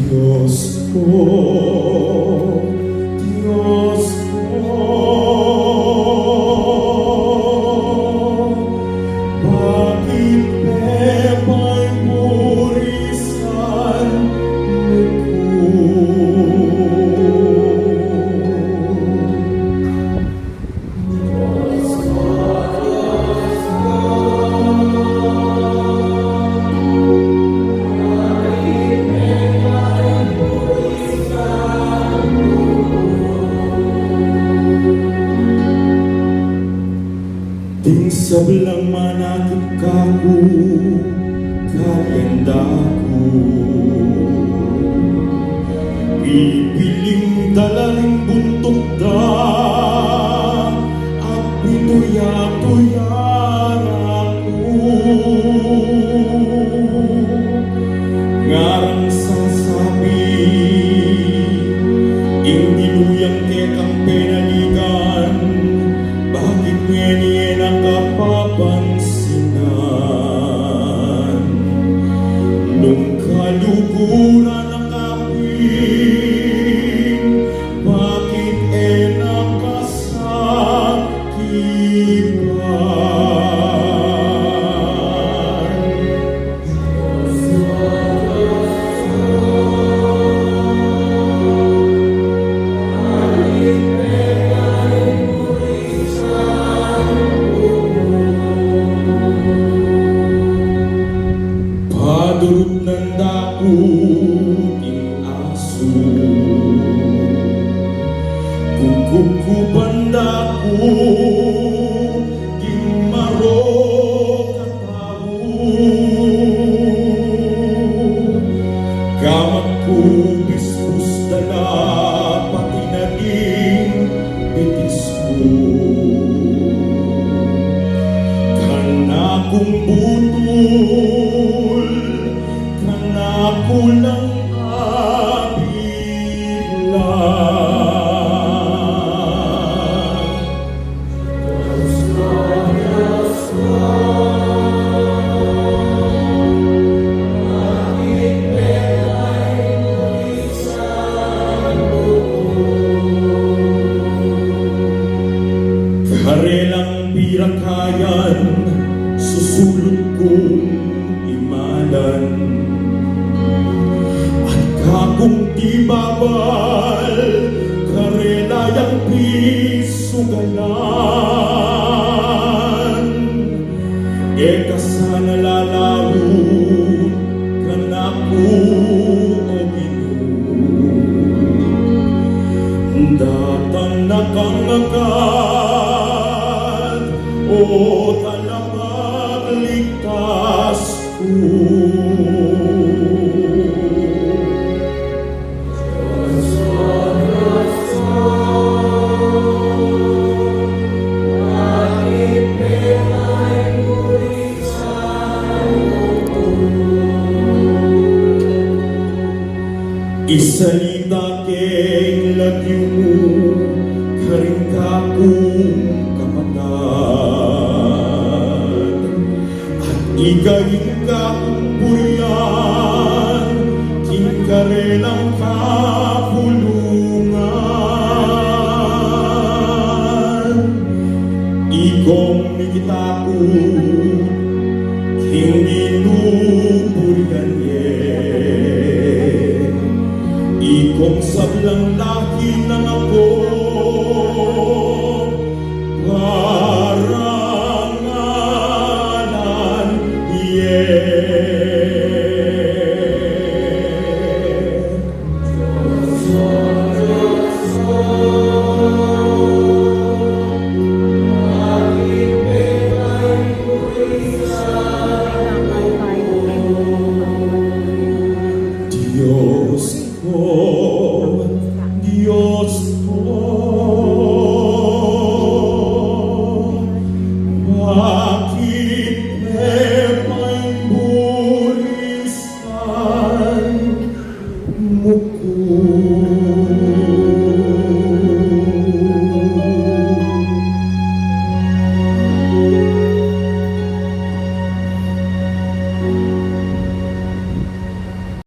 Diyos ko, Diyos ko, bakit pepa'y burisan ting sablang manakit kaku kalendaku pipiling dalaring buntot da at pituya-tuyaraku ngarang sasabi ing diluyang kekang penaligan bakit ngayon nakapapansinan nung kaluguran ng aking bakit padurot ng dakuting aso kukukuban daku king marok katao gamat ko bisbus dala pati naging bitis ko kanakong butol ako lang abilang Diyos ko, bakit pepa'y burisan karelang pirakayan susulot kong imalan kakung di babal karelayang pisugalan eka sana lalawon kanaku o Ginoo datang nakangagad o talapagligtas ko isalita keng lagyo mo karing kakong kamatad at igaling kakong burian king karelang kapulungan igong mikitaku